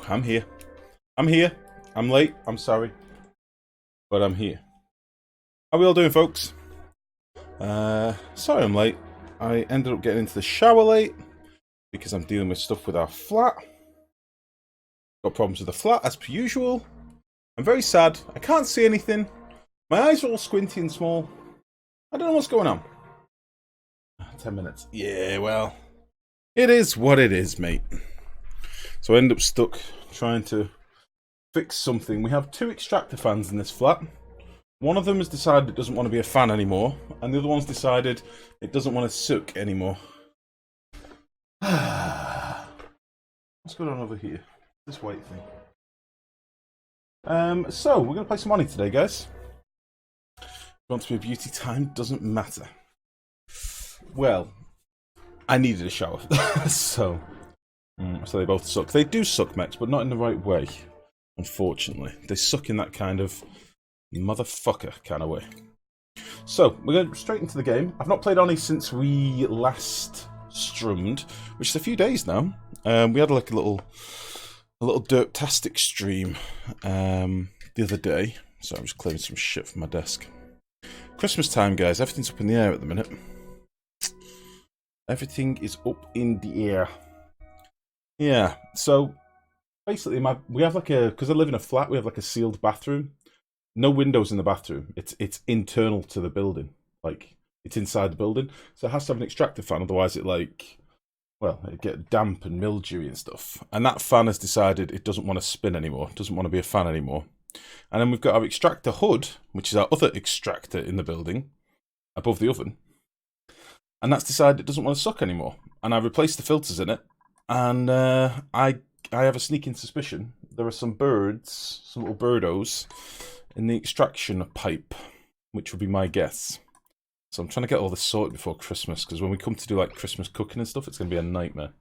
I'm here. I'm here. I'm late. I'm sorry. But I'm here. How are we all doing, folks? Sorry I'm late. I ended up getting into the shower late because I'm dealing with stuff with our flat. Got problems with the flat, as per usual. I'm very sad. I can't see anything. My eyes are all squinty and small. I don't know what's going on. 10 minutes. Yeah, well, it is what it is, mate. So I end up stuck trying to fix something. We have 2 extractor fans in this flat. One of them has decided it doesn't want to be a fan anymore, and the other one's decided it doesn't want to suck anymore. What's going on over here? This white thing. So we're going to play some money today, guys. Want to be a beauty time? Doesn't matter. Well, I needed a shower, so they both suck. They do suck, mechs, but not in the right way. Unfortunately, they suck in that kind of motherfucker kind of way. So we're going straight into the game. I've not played Oni since we last strummed, which is a few days now. We had like a little derptastic stream the other day. So I'm just clearing some shit from my desk. Christmas time, guys. Everything's up in the air at the minute. Everything is up in the air. Yeah. So basically, we have like because I live in a flat, we have like a sealed bathroom. No windows in the bathroom. It's internal to the building. Like, it's inside the building. So it has to have an extractor fan, otherwise it'd get damp and mildewy and stuff. And that fan has decided it doesn't want to spin anymore. It doesn't want to be a fan anymore. And then we've got our extractor hood, which is our other extractor in the building, above the oven. And that's decided it doesn't want to suck anymore. And I replaced the filters in it. And I have a sneaking suspicion there are some birds, some little birdos, in the extraction pipe, which would be my guess. So I'm trying to get all this sorted before Christmas, because when we come to do like Christmas cooking and stuff, it's going to be a nightmare.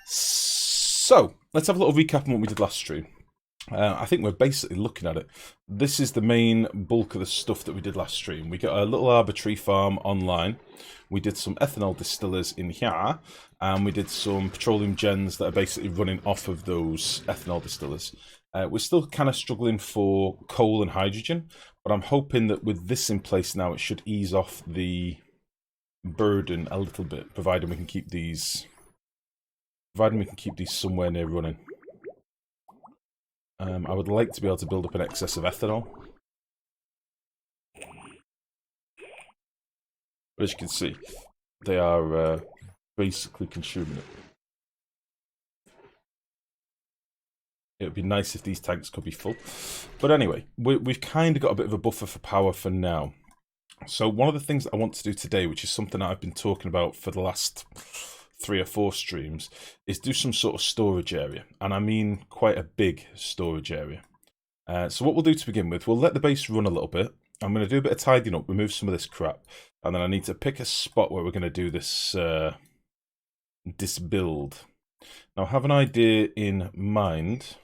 So let's have a little recap on what we did last stream. I think we're basically looking at it. This is the main bulk of the stuff that we did last stream. We got a little arbitrary farm online. We did some ethanol distillers in here, and we did some petroleum gens that are basically running off of those ethanol distillers. We're still kind of struggling for coal and hydrogen, but I'm hoping that with this in place now, it should ease off the burden a little bit, providing we can keep these somewhere near running. I would like to be able to build up an excess of ethanol. But as you can see, they are basically consuming it. It would be nice if these tanks could be full. But anyway, we've kind of got a bit of a buffer for power for now. So one of the things that I want to do today, which is something that I've been talking about for the last 3 or 4 streams, is do some sort of storage area. And I mean quite a big storage area. So what we'll do to begin with, we'll let the base run a little bit. I'm going to do a bit of tidying up, remove some of this crap. And then I need to pick a spot where we're going to do this, this build. Now I have an idea in mind.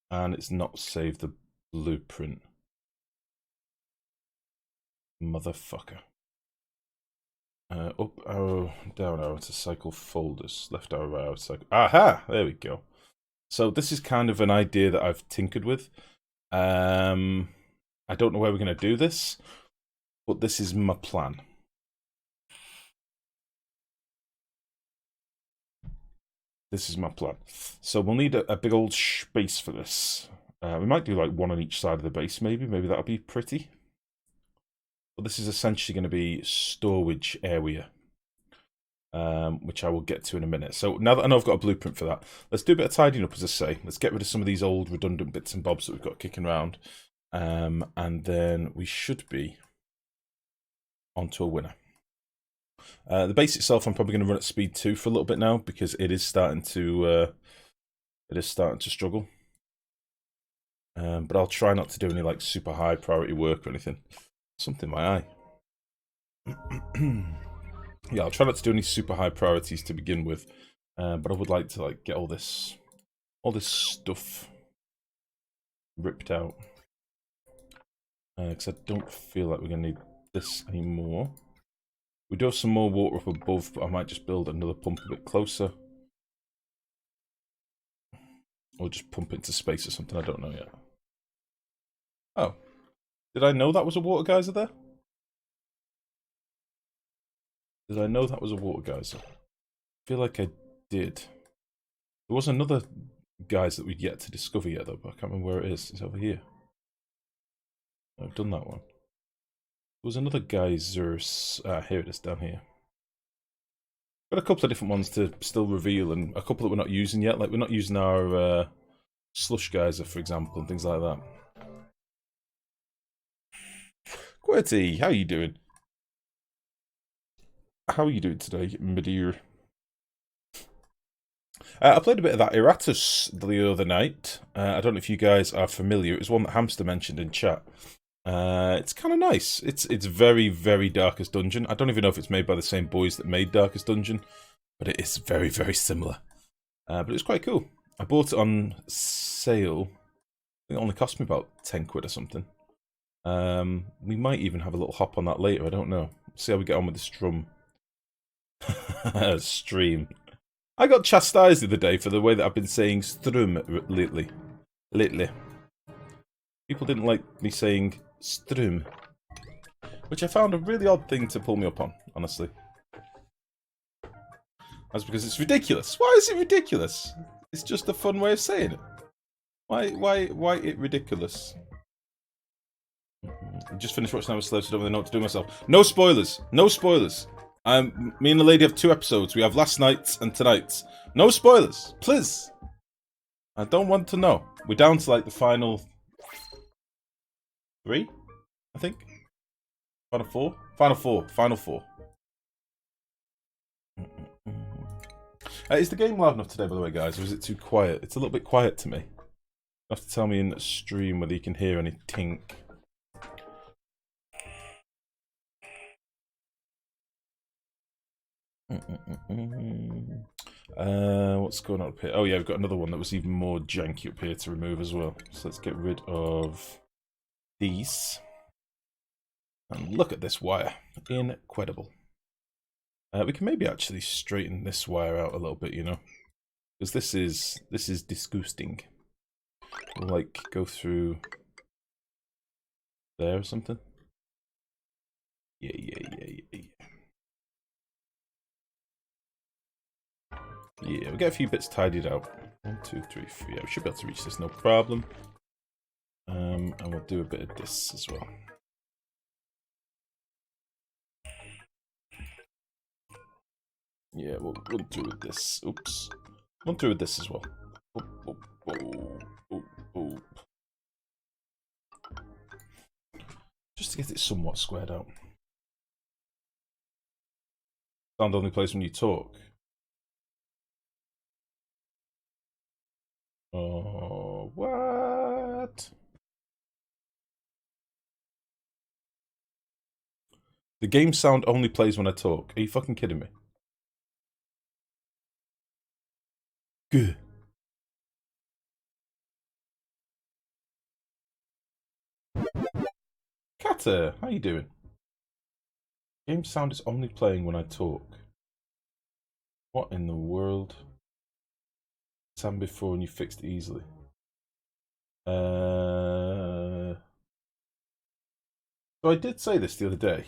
And it's not saved the blueprint. Motherfucker. Up arrow, down arrow to cycle folders. Left arrow, right arrow, cycle. Aha! There we go. So this is kind of an idea that I've tinkered with. I don't know where we're going to do this, but this is my plan. This is my plan. So we'll need a big old space for this. We might do like one on each side of the base, maybe. Maybe that'll be pretty. But this is essentially going to be storage area, which I will get to in a minute. So now that I know I've got a blueprint for that, let's do a bit of tidying up, as I say. Let's get rid of some of these old redundant bits and bobs that we've got kicking around. And then we should be onto a winner. The base itself, I'm probably going to run at speed 2 for a little bit now, because it is starting to struggle. But I'll try not to do any like super high priority work or anything. Something in my eye. Yeah, I'll try not to do any super high priorities to begin with, but I would like to like get all this stuff ripped out, because I don't feel like we're going to need this anymore. We do have some more water up above, but I might just build another pump a bit closer. Or just pump it into space or something, I don't know yet. Oh. Did I know that was a water geyser there? Did I know that was a water geyser? I feel like I did. There was another geyser that we'd yet to discover yet, though, but I can't remember where it is. It's over here. I've done that one. There was another geyser. Here it is, down here. Got a couple of different ones to still reveal, and a couple that we're not using yet. Like, we're not using our slush geyser, for example, and things like that. Quirty, how are you doing? How are you doing today, my dear? I played a bit of that Eratus the other night. I don't know if you guys are familiar. It was one that Hamster mentioned in chat. It's kind of nice. It's very, very Darkest Dungeon. I don't even know if it's made by the same boys that made Darkest Dungeon, but it is very, very similar. But it was quite cool. I bought it on sale. I think it only cost me about 10 quid or something. We might even have a little hop on that later. I don't know. See how we get on with the stream. I got chastised the other day for the way that I've been saying strum lately. People didn't like me saying strum, which I found a really odd thing to pull me up on, honestly. That's because it's ridiculous. Why is it ridiculous? It's just a fun way of saying it. Why it ridiculous? I just finished watching Our Slaves, so I don't really know what to do myself. No spoilers. No spoilers. Me and the lady have 2 episodes. We have last night's and tonight's. No spoilers, please. I don't want to know. We're down to like the final 3, I think. Final 4? Final 4. Is the game loud enough today, by the way, guys, or is it too quiet? It's a little bit quiet to me. You have to tell me in the stream whether you can hear any tink. What's going on up here? Oh yeah, we've got another one that was even more janky up here to remove as well. So let's get rid of these. And look at this wire. Incredible. We can maybe actually straighten this wire out a little bit, you know, because this is disgusting. We'll like go through there or something. Yeah. Yeah, we'll get a few bits tidied out. 1, 2, 3, 4. Yeah, we should be able to reach this, no problem. And we'll do a bit of this as well. Yeah, we'll run through with this. Oops. Run through with this as well. Oop. Just to get it somewhat squared out. Sound only plays when you talk. Oh, what? The game sound only plays when I talk. Are you fucking kidding me? Good. Kata, how you doing? Game sound is only playing when I talk. What in the world? It's happened before and you fixed it easily. So I did say this the other day,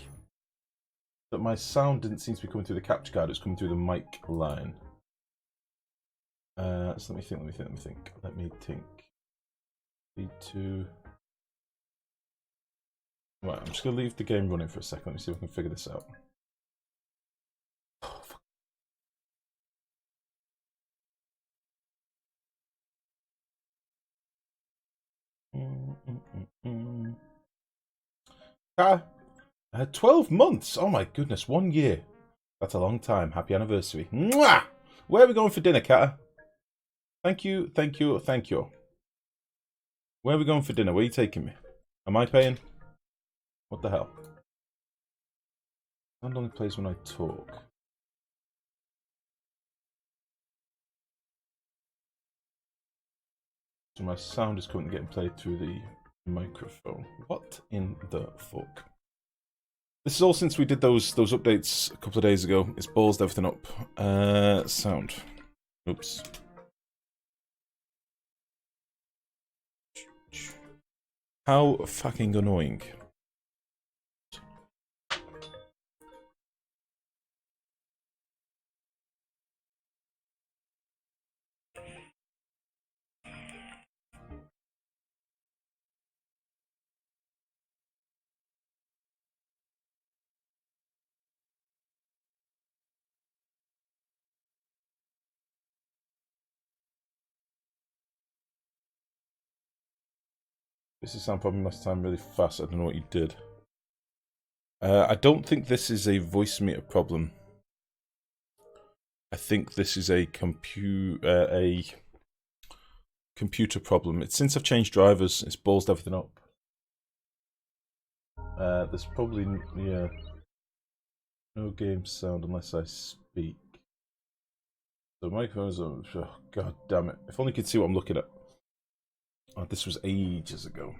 that my sound didn't seem to be coming through the capture card, it was coming through the mic line. So let me think. V2. Right, I'm just going to leave the game running for a second. Let me see if I can figure this out. Oh, fuck. Ah, 12 months! Oh my goodness, 1 year. That's a long time. Happy anniversary. Mwah! Where are we going for dinner, Kata? Thank you. Where are we going for dinner? Where are you taking me? Am I paying? What the hell? Sound only plays when I talk. So my sound is currently getting played through the microphone. What in the fuck? This is all since we did those updates a couple of days ago. It's ballsed everything up. Sound. Oops. How fucking annoying. This is sound problem last time really fast. I don't know what you did. I don't think this is a voice meter problem. I think this is a computer problem. It's since I've changed drivers, it's ballsed everything up. There's probably no game sound unless I speak. The microphones are... Oh, God damn it. If only you could see what I'm looking at. Oh, this was ages ago.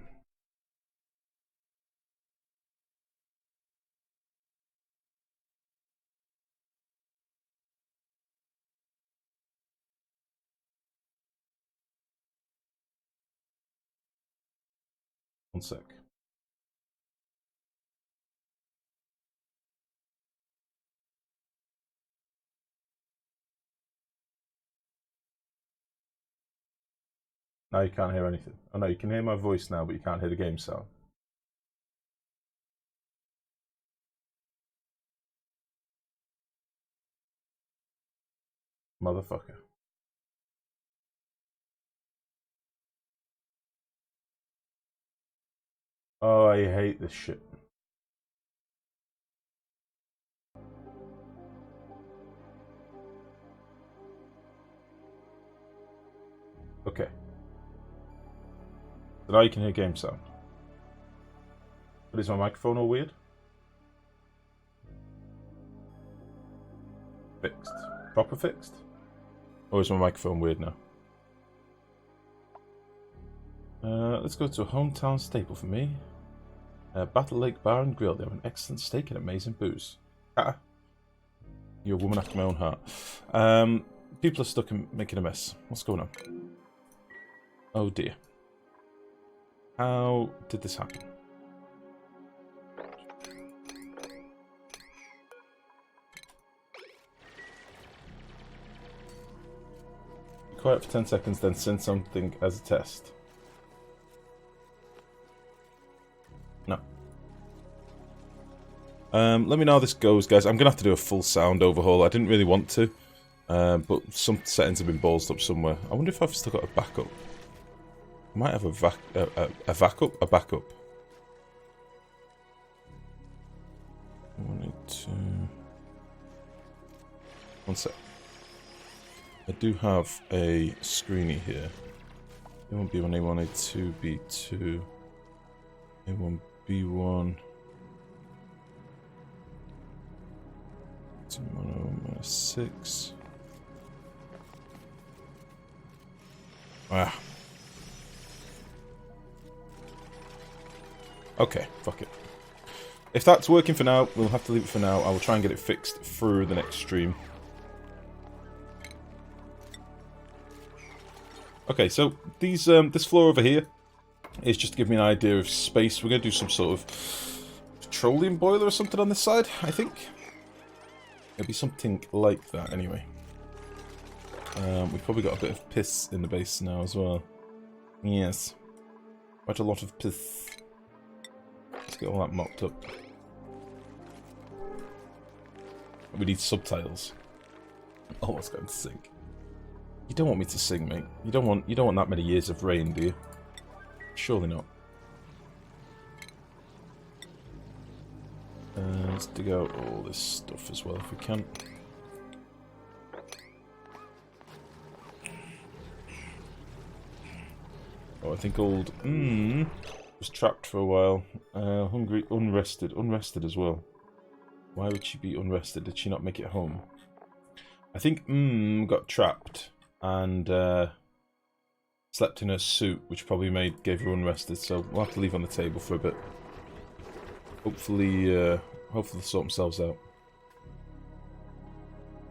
One sec. Now you can't hear anything. Oh no, you can hear my voice now, but you can't hear the game sound. Motherfucker. Oh, I hate this shit. Okay. So now you can hear game sound. But is my microphone all weird? Fixed. Proper fixed? Or is my microphone weird now? Let's go to a hometown staple for me. Battle Lake Bar and Grill. They have an excellent steak and amazing booze. You're a woman after my own heart. People are stuck in making a mess. What's going on? Oh dear. How did this happen? Be quiet for 10 seconds, then send something as a test. No. Let me know how this goes, guys. I'm gonna have to do a full sound overhaul. I didn't really want to, but some settings have been ballsed up somewhere. I wonder if I've still got a backup. I might have a backup. One sec. I do have a screeny here. A1, B1, A1, A2, B2, A1, B1. 6. Ah. Okay, fuck it. If that's working for now, we'll have to leave it for now. I will try and get it fixed through the next stream. Okay, so these this floor over here is just to give me an idea of space. We're going to do some sort of petroleum boiler or something on this side, I think. It'll be something like that, anyway. We've probably got a bit of piss in the base now as well. Yes. Quite a lot of piss. Let's get all that mopped up. We need subtitles. Almost going to sing. You don't want me to sing, mate. You don't want that many years of rain, do you? Surely not. Let's dig out all this stuff as well if we can. Oh, I think old was trapped for a while. Hungry, unrested as well. Why would she be unrested? Did she not make it home? I think got trapped and slept in her suit, which probably gave her unrested. So we'll have to leave on the table for a bit. Hopefully they'll sort themselves out.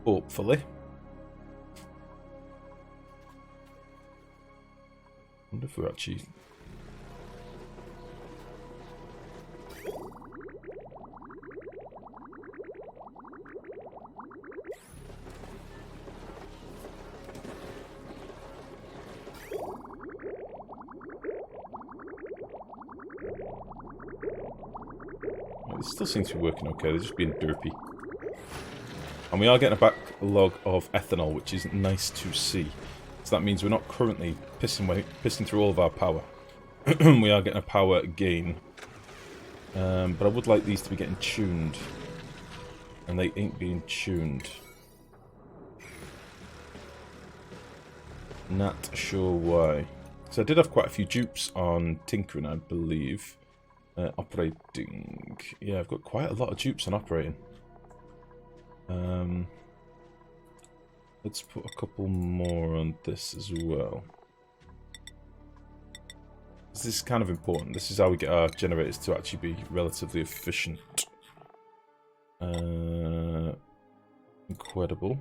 Hopefully. I wonder if we're actually It still seems to be working okay. They're just being derpy. And we are getting a backlog of ethanol, which is nice to see. So that means we're not currently pissing through all of our power. We are getting a power gain. But I would like these to be getting tuned. And they ain't being tuned. Not sure why. So I did have quite a few dupes on tinkering, I believe. Operating. Yeah, I've got quite a lot of dupes on operating. Let's put a couple more on this as well. This is kind of important. This is how we get our generators to actually be relatively efficient. Incredible.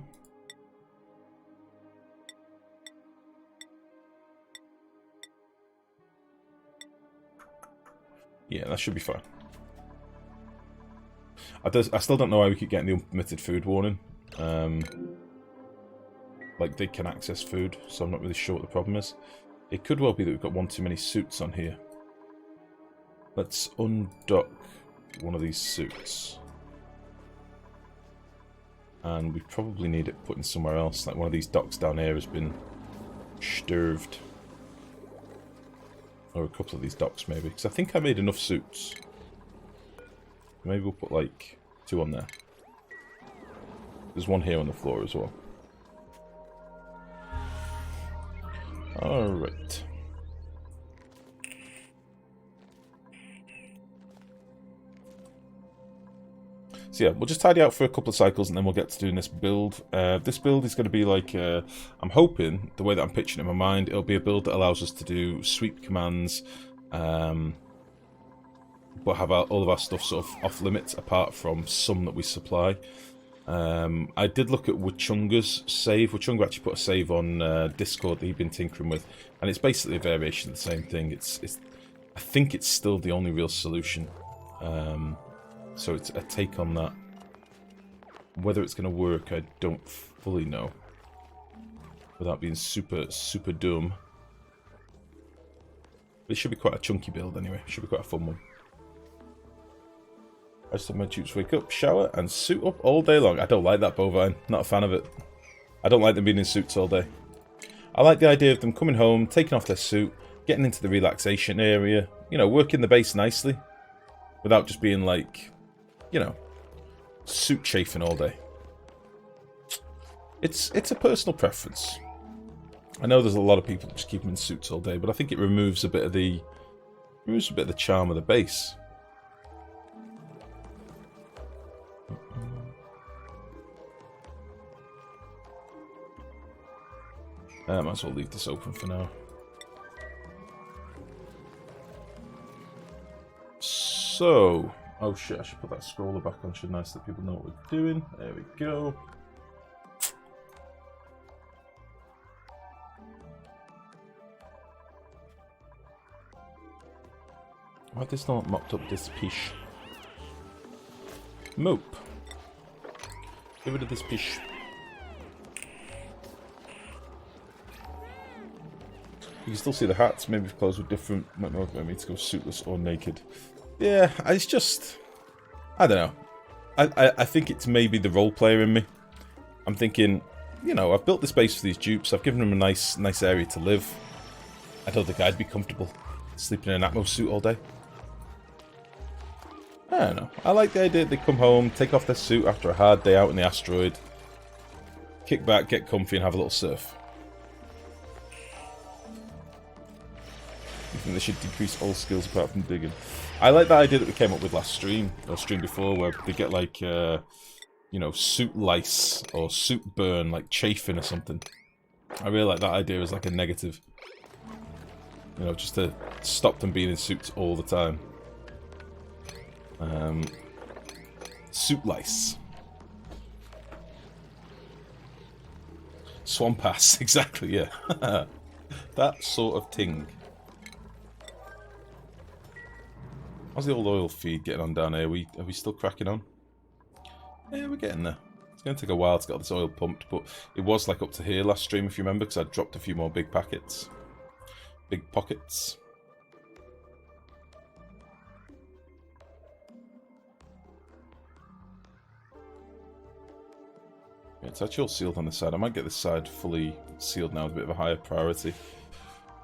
Yeah, that should be fine. I still don't know why we keep getting the unpermitted food warning. Like, they can access food, so I'm not really sure what the problem is. It could well be that we've got one too many suits on here. Let's undock one of these suits. And we probably need it put in somewhere else. Like, one of these docks down here has been stirved. Or a couple of these docks, maybe. Because I think I made enough suits. Maybe we'll put, like, 2 on there. There's one here on the floor as well. Alright. So yeah, we'll just tidy out for a couple of cycles and then we'll get to doing this build. This build is going to be like, I'm hoping, the way that I'm picturing it in my mind, it'll be a build that allows us to do sweep commands, but have all of our stuff sort of off limits apart from some that we supply. I did look at Wachunga's save. Wachunga actually put a save on Discord that he'd been tinkering with, and it's basically a variation of the same thing. I think it's still the only real solution. So it's a take on that. Whether it's going to work, I don't fully know. Without being super dumb. But it should be quite a chunky build anyway. It should be quite a fun one. I just have my dupes wake up, shower, and suit up all day long. I don't like that bovine. Not a fan of it. I don't like them being in suits all day. I like the idea of them coming home, taking off their suit, getting into the relaxation area, you know, working the base nicely. Without just being like, you know, suit chafing all day. It's a personal preference. I know there's a lot of people that just keep them in suits all day, but I think it removes a bit of the charm of the base. I might as well leave this open for now. So, oh shit, I should put that scroller back on, shouldn't I, so that people know what we're doing. There we go. Why have this not mopped up this piece? Mope. Get rid of this piece. You can still see the hats. Maybe if clothes were different, might not want me to go suitless or naked. Yeah, it's just, I don't know. I think it's maybe the role player in me. I'm thinking, you know, I've built this base for these dupes. I've given them a nice area to live. I don't think I'd be comfortable sleeping in an Atmos suit all day. I don't know. I like the idea they come home, take off their suit after a hard day out in the asteroid, kick back, get comfy, and have a little surf. I think they should decrease all skills apart from digging. I like that idea that we came up with last stream, or stream before, where they get like, you know, suit lice or suit burn, like chafing or something. I really like that idea as like a negative. You know, just to stop them being in suits all the time. Suit lice. Swamp ass, exactly, yeah. That sort of thing. How's the old oil feed getting on down here? Are we still cracking on? Yeah, we're getting there. It's going to take a while to get all this oil pumped, but it was like up to here last stream, if you remember, because I dropped a few more big packets. Big pockets. It's actually all sealed on the side. I might get this side fully sealed now with a bit of a higher priority,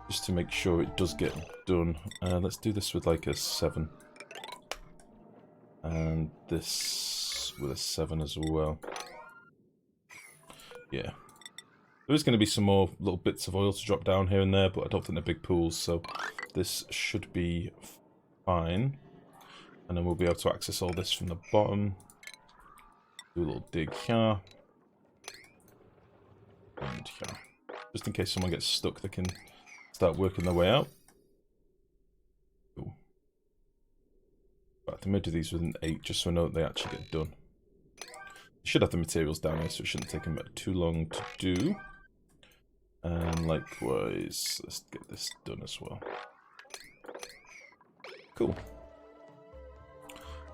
just to make sure it does get done. Let's do this with like a 7. And this with a 7 as well. Yeah. There is going to be some more little bits of oil to drop down here and there, but I don't think they're big pools, so this should be fine. And then we'll be able to access all this from the bottom. Do a little dig here. And here. Just in case someone gets stuck, they can start working their way out. Cool. But I may do these with an 8, just so I know that they actually get done. You should have the materials down here, so it shouldn't take them too long to do. And likewise, let's get this done as well. Cool.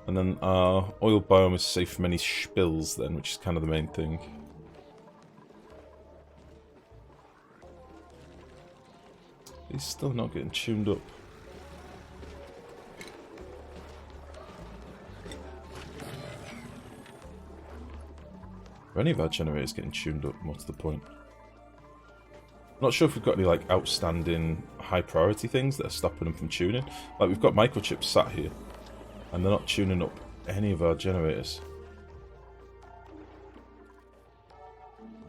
And then our oil biome is safe from any spills then, which is kind of the main thing. He's still not getting tuned up. Are any of our generators getting tuned up? What's the point? I'm not sure if we've got any like outstanding high priority things that are stopping them from tuning. Like we've got microchips sat here, and they're not tuning up any of our generators,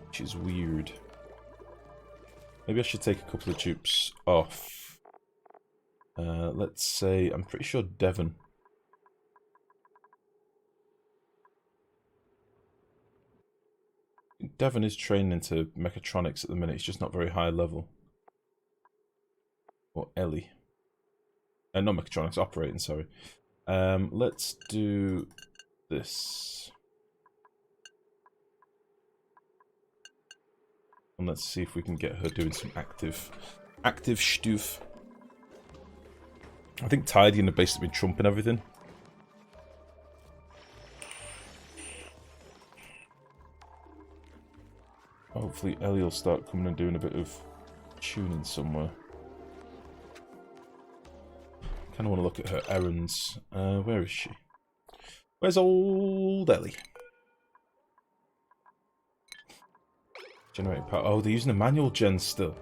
which is weird. Maybe I should take a couple of dupes off. Let's say, I'm pretty sure Devon. Devon is trained into mechatronics at the minute, it's just not very high level. Or Ellie. Not mechatronics, operating, sorry. Let's do this. And let's see if we can get her doing some active stuff. I think tidying have basically been trumping everything. Hopefully Ellie will start coming and doing a bit of tuning somewhere. Kind of want to look at her errands. Where is she? Where's old Ellie? Generating power. Oh, they're using a manual gen still.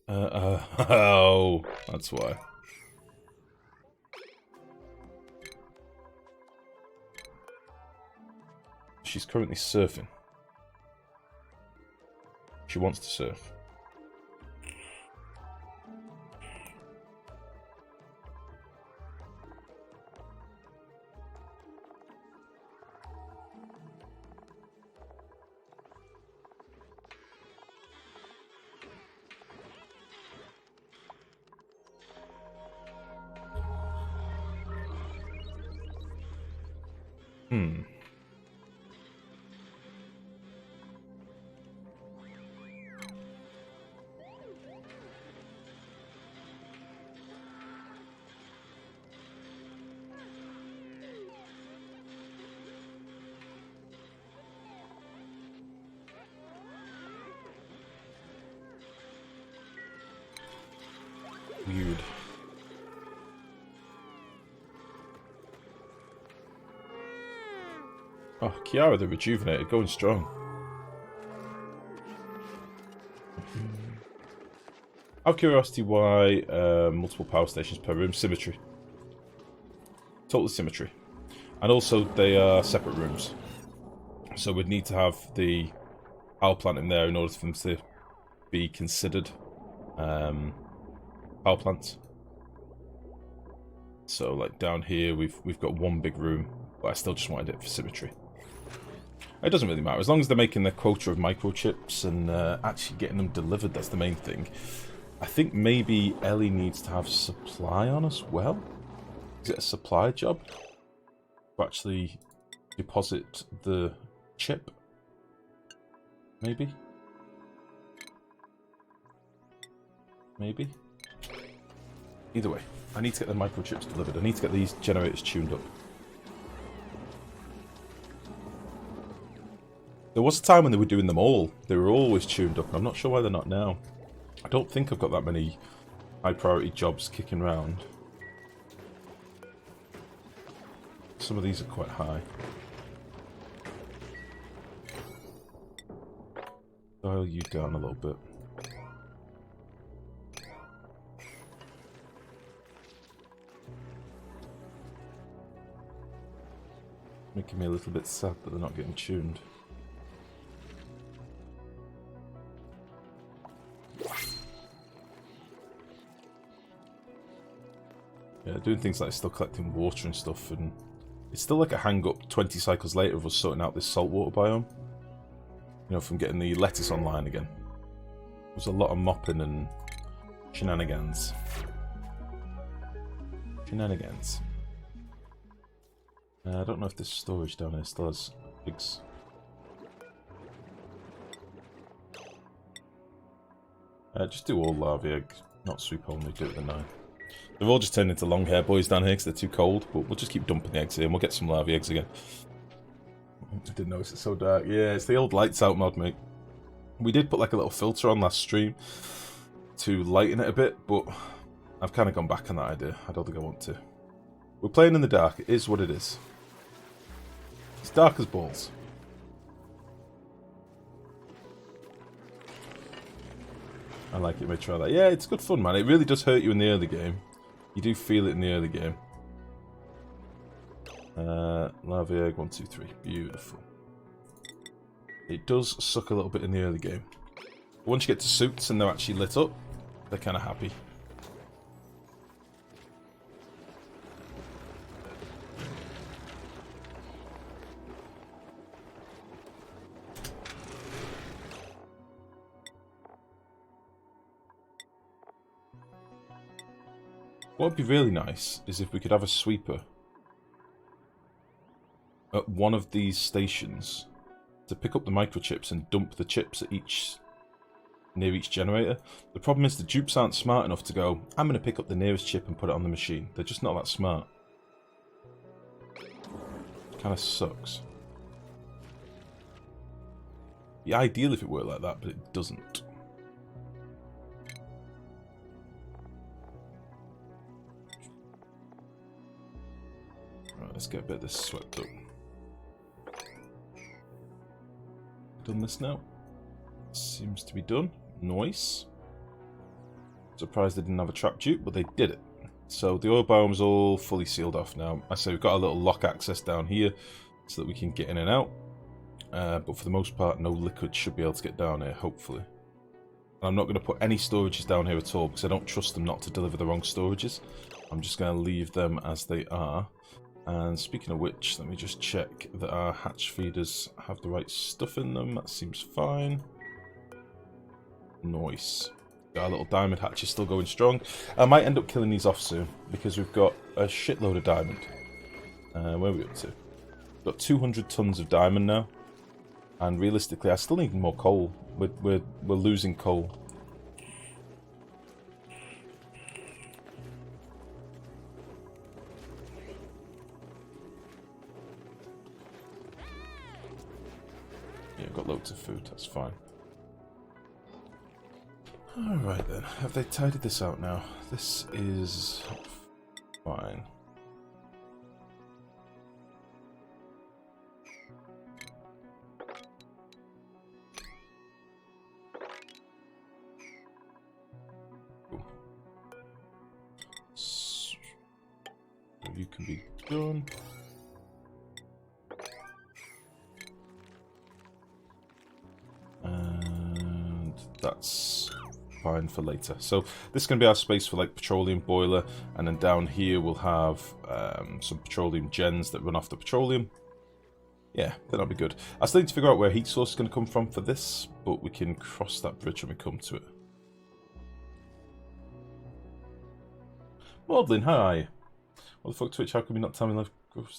Oh, that's why. She's currently surfing. She wants to surf. Weird. Oh, Kiara the Rejuvenated, going strong. Out of curiosity, why multiple power stations per room? Symmetry. Total symmetry. And also, they are separate rooms. So we'd need to have the power plant in there in order for them to be considered power plants. So like down here we've got one big room, but I still just wanted it for symmetry. It doesn't really matter as long as they're making their quota of microchips and actually getting them delivered. That's the main thing. I think maybe Ellie needs to have supply on as well. Is it a supply job to actually deposit the chip? Maybe. Either way, I need to get the microchips delivered. I need to get these generators tuned up. There was a time when they were doing them all. They were always tuned up, and I'm not sure why they're not now. I don't think I've got that many high priority jobs kicking around. Some of these are quite high. Dial you down a little bit. Making me a little bit sad that they're not getting tuned. Yeah, doing things like still collecting water and stuff, and it's still like a hang-up 20 cycles later of us sorting out this saltwater biome. You know, from getting the lettuce online again. There's a lot of mopping and shenanigans. Shenanigans. I don't know if this storage down here still has pigs. Just do all larvae eggs, not sweep only, do it with a 9. They've all just turned into long hair boys down here because they're too cold, but we'll just keep dumping the eggs here and we'll get some larvae eggs again. I didn't notice it's so dark. Yeah, it's the old lights out mod, mate. We did put like a little filter on last stream to lighten it a bit, but I've kind of gone back on that idea. I don't think I want to. We're playing in the dark. It is what it is. It's dark as balls. I like it. May try that. Yeah, it's good fun, man. It really does hurt you in the early game. You do feel it in the early game. Larvae egg, 1, 2, 3. Beautiful. It does suck a little bit in the early game. But once you get to suits and they're actually lit up, they're kind of happy. What would be really nice is if we could have a sweeper at one of these stations to pick up the microchips and dump the chips at near each generator. The problem is the dupes aren't smart enough to go, I'm going to pick up the nearest chip and put it on the machine. They're just not that smart. Kind of sucks. It'd be ideal if it worked like that, but it doesn't. Right, let's get a bit of this swept up. Done this now. Seems to be done. Nice. Surprised they didn't have a trap dupe, but they did it. So the oil biome's all fully sealed off now. I say we've got a little lock access down here so that we can get in and out. But for the most part, no liquid should be able to get down here, hopefully. And I'm not going to put any storages down here at all because I don't trust them not to deliver the wrong storages. I'm just going to leave them as they are. And speaking of which, let me just check that our hatch feeders have the right stuff in them. That seems fine. Nice. Got our little diamond hatches still going strong. I might end up killing these off soon because we've got a shitload of diamond. Where are we up to? We've got 200 tons of diamond now. And realistically, I still need more coal. We're losing coal. Yeah, got loads of food, that's fine. Alright then, have they tidied this out now? This is fine. Cool. So, you can be done. And that's fine for later. So this is going to be our space for like petroleum boiler, and then down here we'll have some petroleum gens that run off the petroleum. Yeah, that'll be good. I still need to figure out where heat source is going to come from for this, but we can cross that bridge when we come to it. Maudlin, how are you? What the fuck, Twitch? How come you not tell me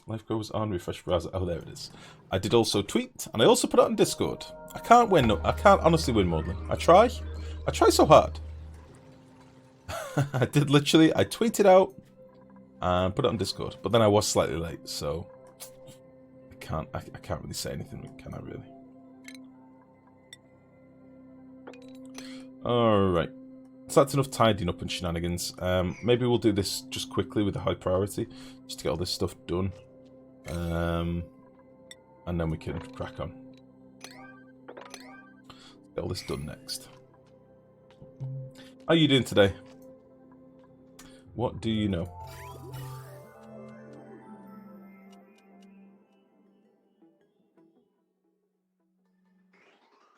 Lifegrow was on refresh browser? Oh, there it is. I did also tweet, and I also put it on Discord. I can't win. I can't honestly win, Maudlin. I try so hard. I did literally. I tweeted out and put it on Discord, but then I was slightly late, so I can't really say anything, can I? Really? All right. So that's enough tidying up and shenanigans. Maybe we'll do this just quickly with a high priority, just to get all this stuff done. And then we can crack on. Get all this done next. How are you doing today? What do you know?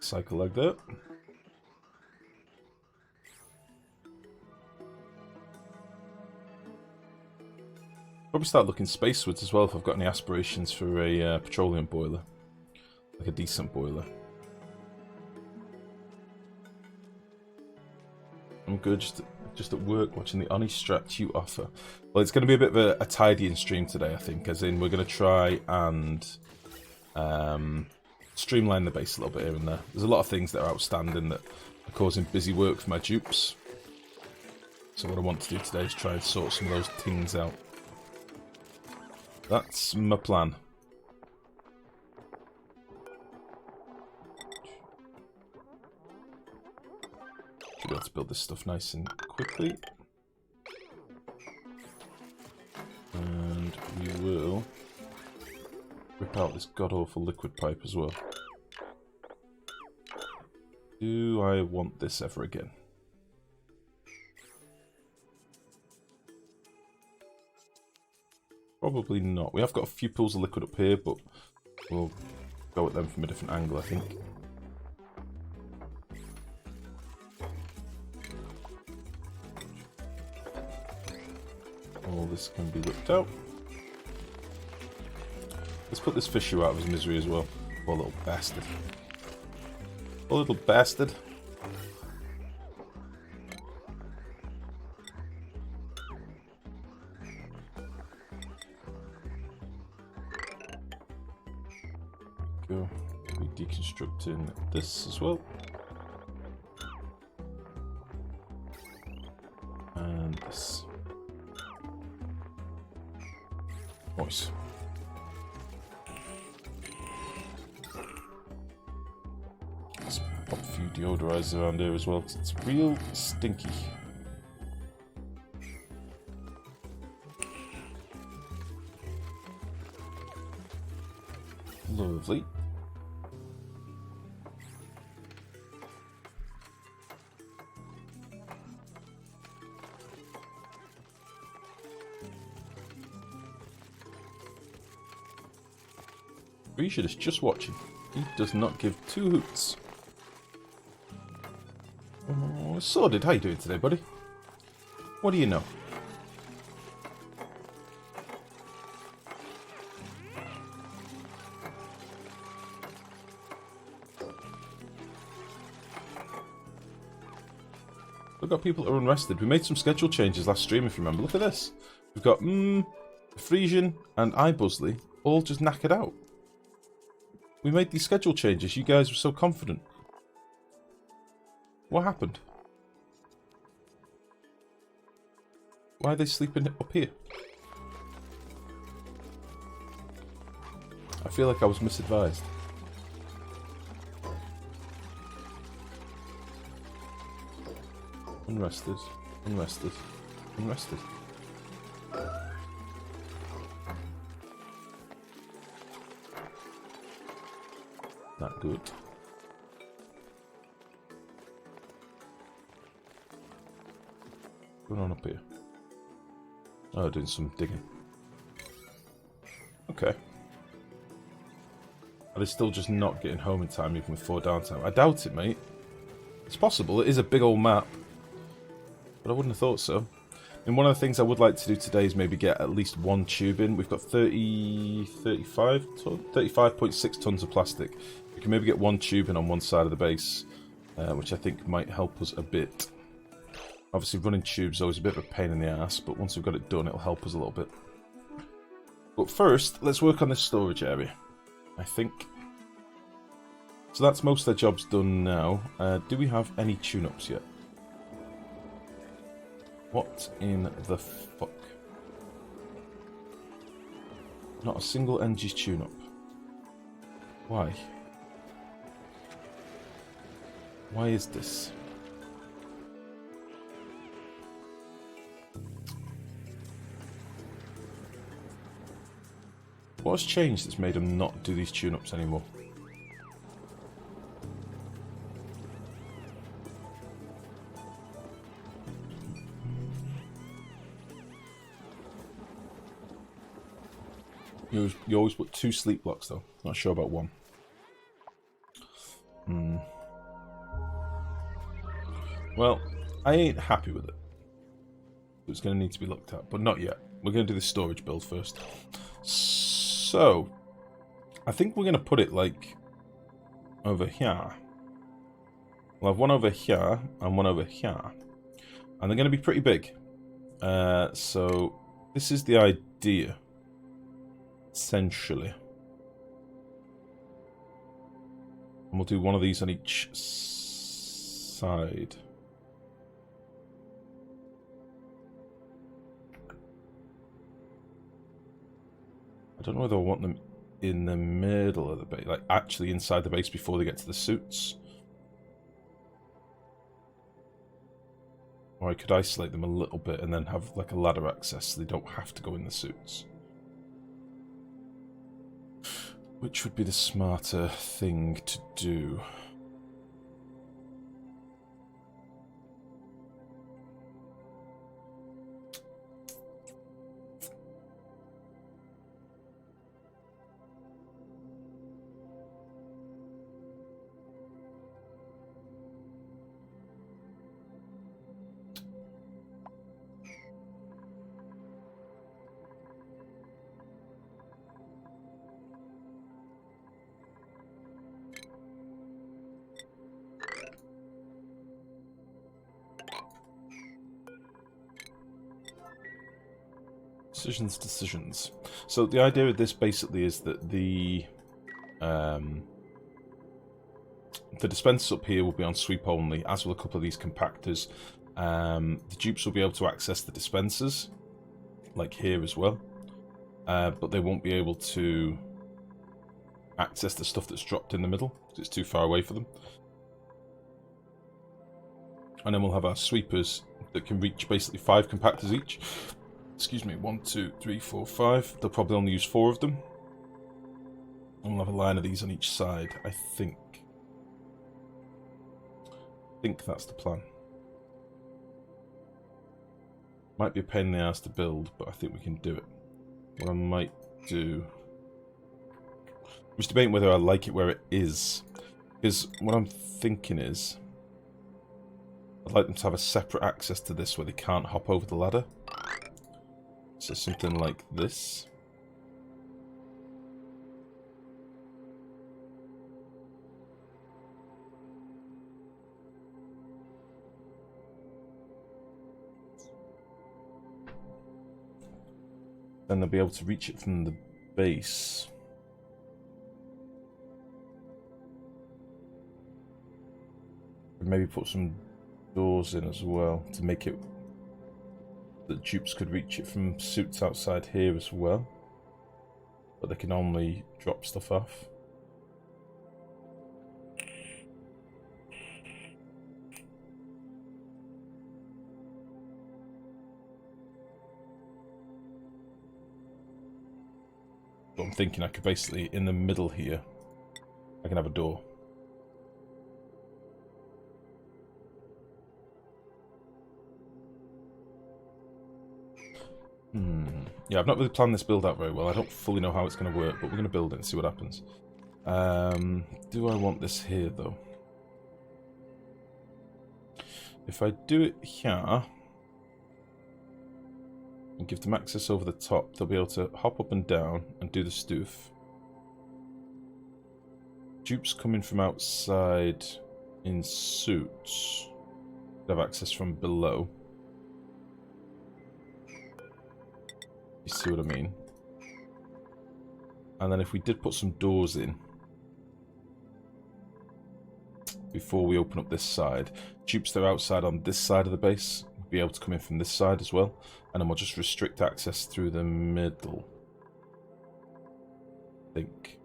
Cycle like that. Probably start looking spacewards as well if I've got any aspirations for a petroleum boiler. Like a decent boiler. I'm good, just at work watching the Oni strat you offer. Well, it's going to be a bit of a tidying stream today, I think, as in we're going to try and streamline the base a little bit here and there. There's a lot of things that are outstanding that are causing busy work for my dupes. So what I want to do today is try and sort some of those things out. That's my plan. Should be able to build this stuff nice and quickly. And we will rip out this god-awful liquid pipe as well. Do I want this ever again? Probably not. We have got a few pools of liquid up here, but we'll go at them from a different angle, I think. All this can be whipped out. Let's put this fisher out of his misery as well. Poor little bastard. Poor little bastard. Go. Be deconstructing this as well. And this. Nice. Let's pop a few deodorizers around here as well, because it's real stinky. Lovely. Risha is just watching. He does not give two hoots. Oh, Sordid, how you doing today, buddy? What do you know? We've got people that are unrested. We made some schedule changes last stream, if you remember. Look at this. We've got Frisian and iBuzzly all just knackered out. We made these schedule changes. You guys were so confident. What happened? Why are they sleeping up here? I feel like I was misadvised. Unrested, unrested, unrested. Not good. What's going on up here? Oh, doing some digging. Okay. Are they still just not getting home in time even with 4 downtime? I doubt it, mate. It's possible. It is a big old map. But I wouldn't have thought so. And one of the things I would like to do today is maybe get at least 1 tube in. We've got 35.6 tons of plastic. We can maybe get 1 tube in on one side of the base, which I think might help us a bit. Obviously, running tubes is always a bit of a pain in the ass, but once we've got it done, it'll help us a little bit. But first, let's work on this storage area, I think. So that's most of the jobs done now. Do we have any tune-ups yet? What in the fuck? Not a single NG's tune-up. Why? Why is this? What has changed that's made them not do these tune-ups anymore? You always put 2 sleep blocks though. Not sure about 1. Well, I ain't happy with it. It's going to need to be looked at, but not yet. We're going to do the storage build first. So, I think we're going to put it like over here. We'll have one over here and one over here. And they're going to be pretty big. So, this is the idea. Essentially. And we'll do one of these on each side. I don't know whether I want them in the middle of the base, like actually inside the base before they get to the suits. Or I could isolate them a little bit and then have like a ladder access so they don't have to go in the suits. Which would be the smarter thing to do? Decisions. So the idea of this basically is that the dispensers up here will be on sweep only, as will a couple of these compactors. The dupes will be able to access the dispensers, like here as well, but they won't be able to access the stuff that's dropped in the middle, because it's too far away for them. And then we'll have our sweepers that can reach basically 5 compactors each. Excuse me, 1, 2, 3, 4, 5. They'll probably only use 4 of them. And we'll have a line of these on each side, I think. I think that's the plan. Might be a pain in the ass to build, but I think we can do it. What I might do... I'm just debating whether I like it where it is. Because what I'm thinking is... I'd like them to have a separate access to this where they can't hop over the ladder. So something like this. Then they'll be able to reach it from the base. And maybe put some doors in as well to make it that dupes could reach it from suits outside here as well, but they can only drop stuff off. But I'm thinking I could basically, in the middle here, I can have a door. Yeah, I've not really planned this build out very well. I don't fully know how it's going to work, but we're going to build it and see what happens. Do I want this here, though? If I do it here, and give them access over the top, they'll be able to hop up and down and do the stoof. Dupes coming from outside in suits have access from below. You see what I mean? And then if we did put some doors in before we open up this side, dupes that are outside on this side of the base will be able to come in from this side as well, and then we'll just restrict access through the middle. I think.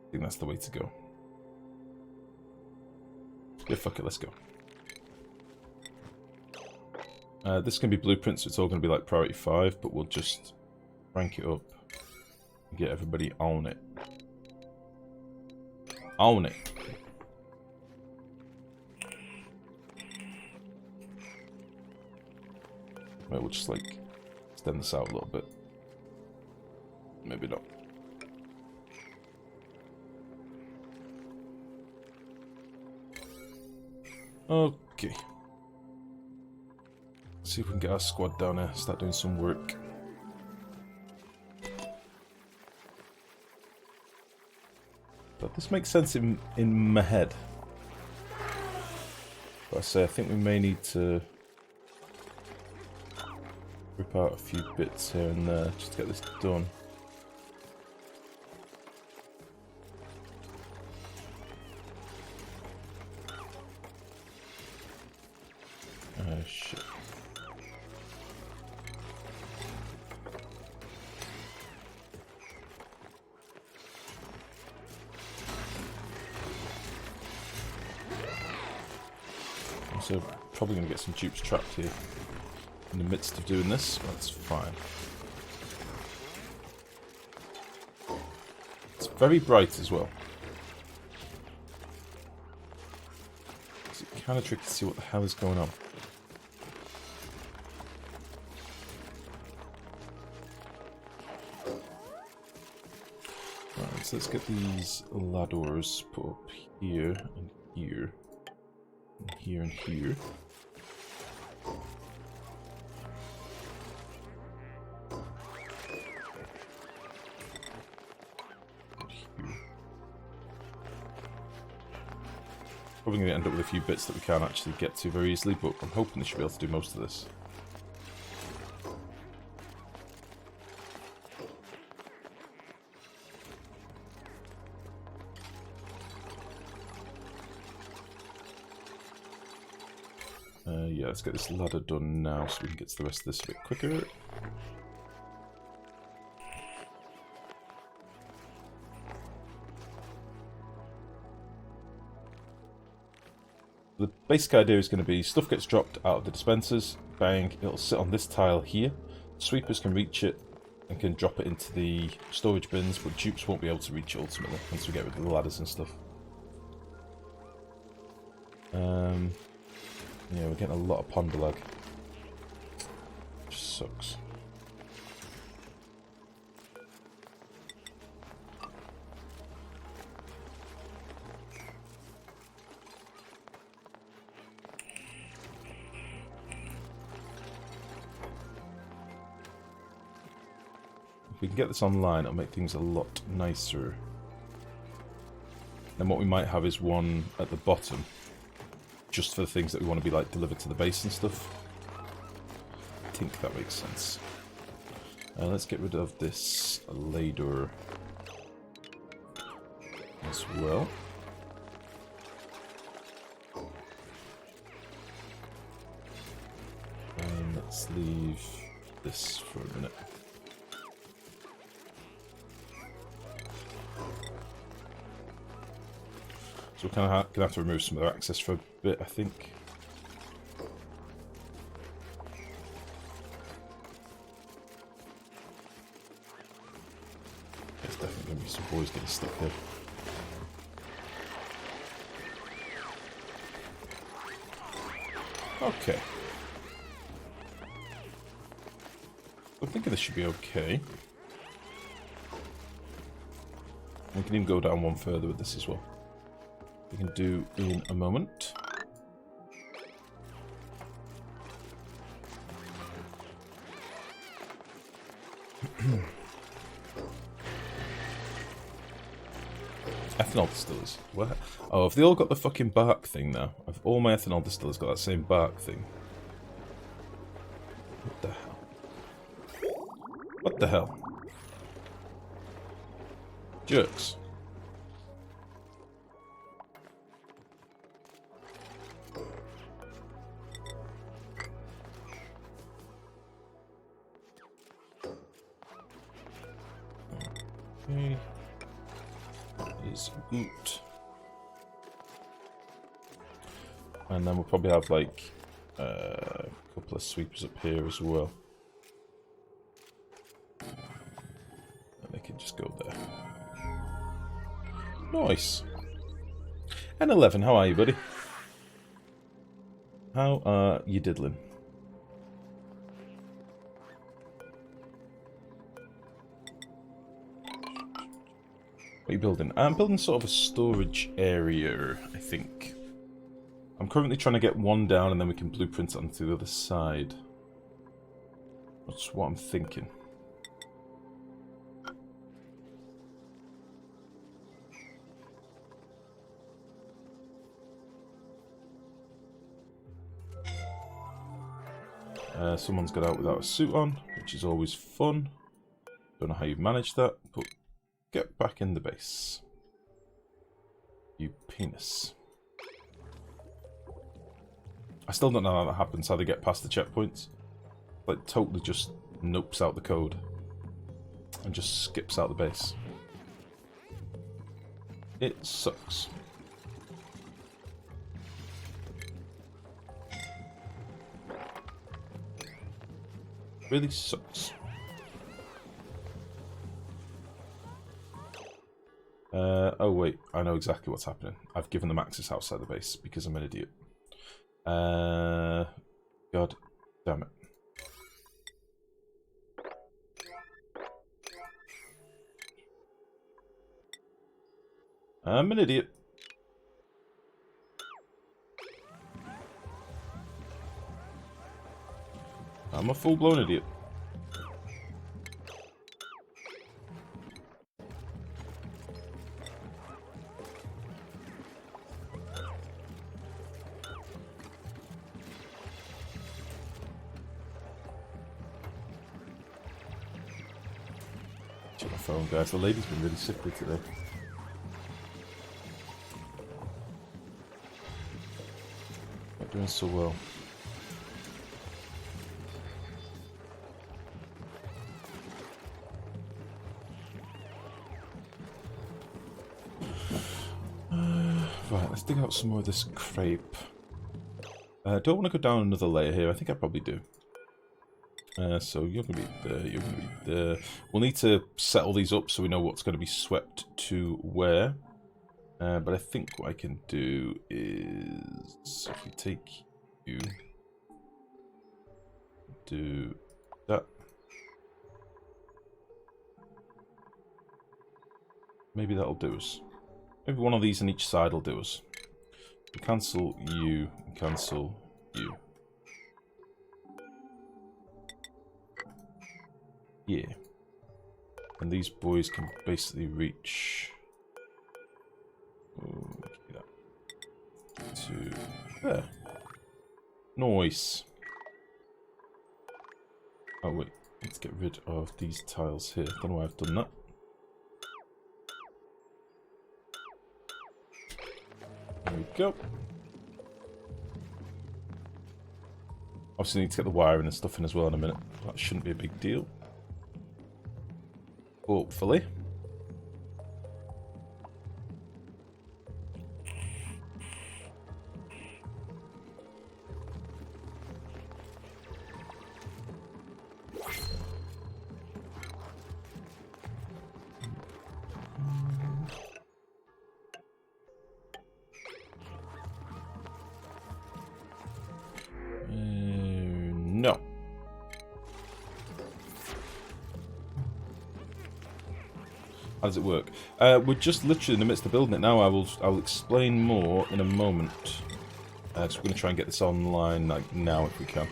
I think that's the way to go. Yeah, fuck it, let's go. This can be blueprints, so it's all going to be like priority 5, but we'll just rank it up and get everybody on it. On it. Right, we'll just like extend this out a little bit. Maybe not. Okay. Let's see if we can get our squad down here, start doing some work. But this makes sense in my head. But I say I think we may need to rip out a few bits here and there just to get this done. Shit. So probably going to get some dupes trapped here in the midst of doing this. That's fine. It's very bright as well. It's kind of tricky to see what the hell is going on. Right, so let's get these ladders put up here and here. And here and here. Probably going to end up with a few bits that we can't actually get to very easily, but I'm hoping they should be able to do most of this. Yeah, let's get this ladder done now so we can get to the rest of this a bit quicker. The basic idea is going to be stuff gets dropped out of the dispensers, bang, it'll sit on this tile here. Sweepers can reach it and can drop it into the storage bins, but dupes won't be able to reach it ultimately once we get rid of the ladders and stuff. Yeah, we're getting a lot of ponder lag. Which sucks. If we can get this online, it'll make things a lot nicer. Then what we might have is one at the bottom, just for the things that we want to be like delivered to the base and stuff. I think that makes sense. Let's get rid of this ladder as well. And let's leave this for a minute. So we're kind of going to have to remove some of their access for a bit, I think. There's definitely going to be some boys getting stuck here. Okay. I'm thinking this should be okay. We can even go down one further with this as well. We can do in a moment. Ethanol distillers. Where? Oh, have they all got the fucking bark thing now? Have all my ethanol distillers got that same bark thing? What the hell? What the hell? Jerks. Okay. That is good. And then we'll probably have like A couple of sweepers up here as well. And they can just go there. Nice. And 11, how are you, buddy? How are you diddling? What are you building? I'm building sort of a storage area, I think. I'm currently trying to get one down and then we can blueprint it onto the other side. That's what I'm thinking. Someone's got out without a suit on, which is always fun. Don't know how you've managed that, but get back in the base. You penis. I still don't know how that happens, how they get past the checkpoints. Like, totally just nopes out the code. And just skips out the base. It sucks. Really sucks. Oh wait, I know exactly what's happening. I've given them access outside the base because I'm an idiot. God damn it. I'm an idiot. I'm a full-blown idiot. Check my phone, guys. The lady's been really sickly today. Not doing so well. Right, let's dig out some more of this crepe. Don't want to go down another layer here. I think I probably do. So you're going to be there, you're going to be there. We'll need to settle these up so we know what's going to be swept to where. But I think what I can do is, if you take you, do that. Maybe that'll do us. Maybe one of these on each side will do us. Cancel you, cancel you. Yeah. And these boys can basically reach to there. Nice. Oh wait, let's get rid of these tiles here. Don't know why I've done that. There we go. Obviously need to get the wiring and stuff in as well in a minute. That shouldn't be a big deal. Hopefully. No. How does it work? We're just literally in the midst of building it now. I'll explain more in a moment. So we're going to try and get this online like now if we can.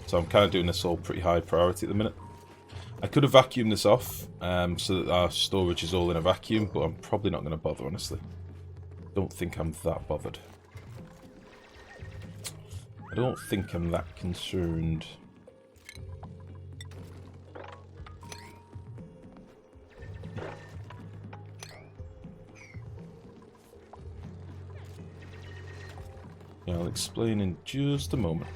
So I'm kind of doing this all pretty high priority at the minute. I could have vacuumed this off so that our storage is all in a vacuum, but I'm probably not going to bother, honestly. Don't think I'm that bothered. I don't think I'm that concerned. Yeah, I'll explain in just a moment.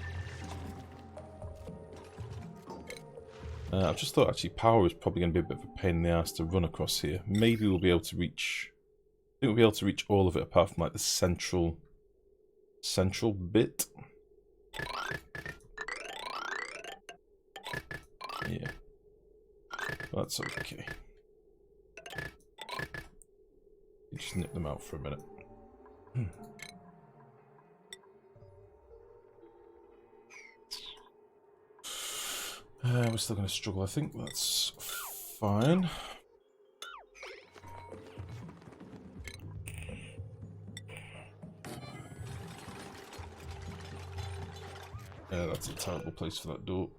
I've just thought actually power is probably going to be a bit of a pain in the ass to run across here. Maybe we'll be able to reach... I think we'll be able to reach all of it apart from like the central bit. here. That's okay. Just nip them out for a minute. We're still going to struggle, I think. That's fine. Yeah, that's a terrible place for that door.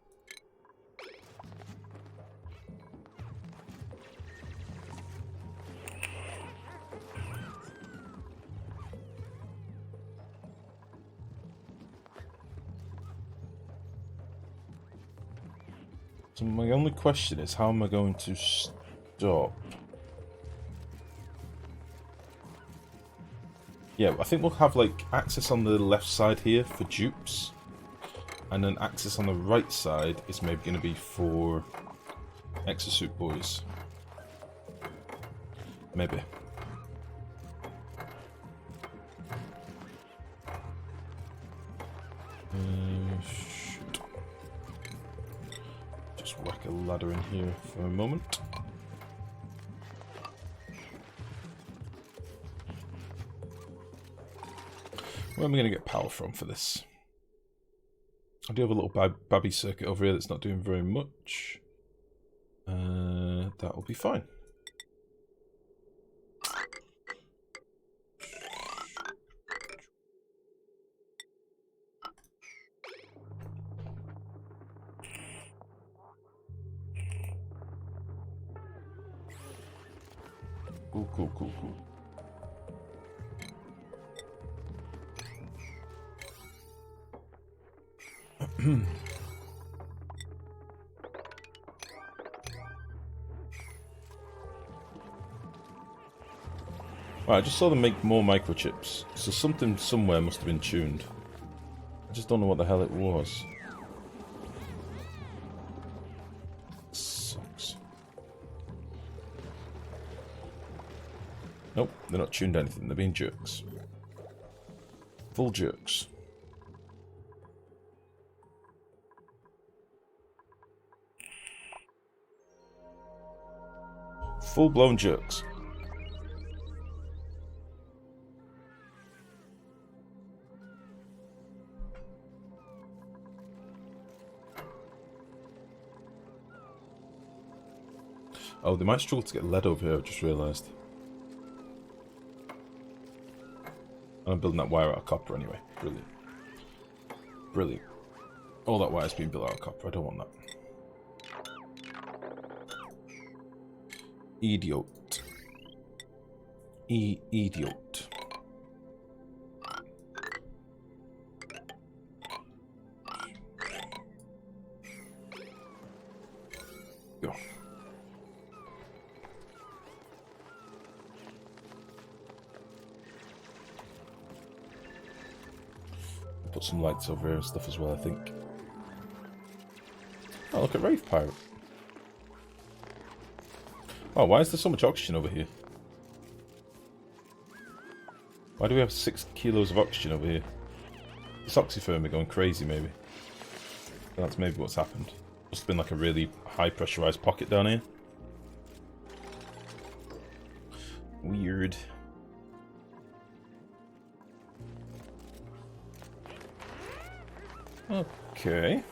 So my only question is, how am I going to stop? Yeah, I think we'll have like access on the left side here for dupes. And then access on the right side is maybe going to be for Exosuit boys. Maybe. Shoot. Just whack a ladder in here for a moment. Where am I going to get power from for this? I do have a little babby circuit over here that's not doing very much. That'll be fine. Cool. Right, I just saw them make more microchips, so something somewhere must have been tuned. I just don't know what the hell it was. Sucks. Nope, they're not tuned to anything, they're being jerks. Full jerks. Full-blown jerks. Oh, they might struggle to get lead over here, I've just realised. I'm building that wire out of copper anyway. Brilliant. Brilliant. All that wire's being built out of copper, I don't want that. Idiot. Idiot. Go. Put some lights over here and stuff as well, I think. Oh, look at Wraith Pirate. Oh, why is there so much oxygen over here? Why do we have 6 kilos of oxygen over here? This oxythermia going crazy, maybe. That's maybe what's happened. Must have been like a really high pressurized pocket down here. Weird. Okay.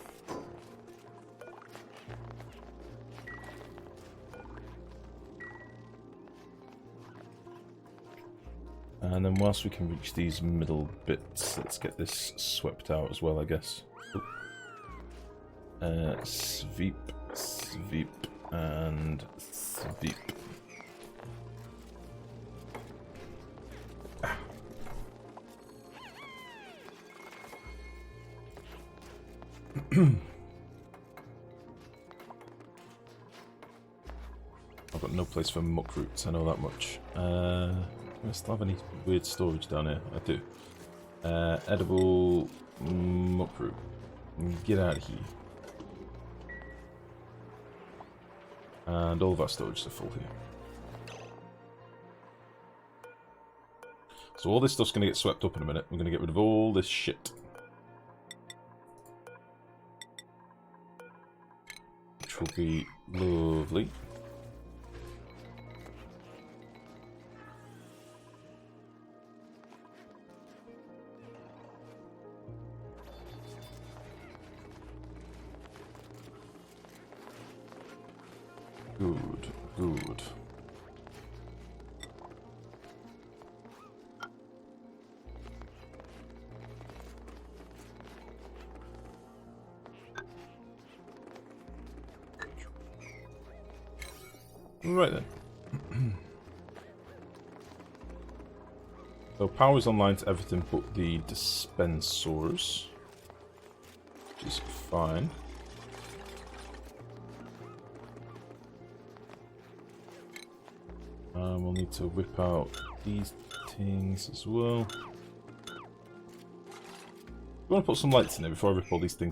And then whilst we can reach these middle bits, let's get this swept out as well, I guess. Sweep, sweep, and sweep. Ah. I've got no place for muck roots, I know that much. Do I still have any weird storage down here? I do. Edible muck root. Get out of here. And all of our storage are full here. So all this stuff's going to get swept up in a minute. We're going to get rid of all this shit. will be lovely. Good, good. Right then. So power's online to everything but the dispensers, which is fine. We'll need to whip out these things as well. I want to put some lights in there before I rip all these things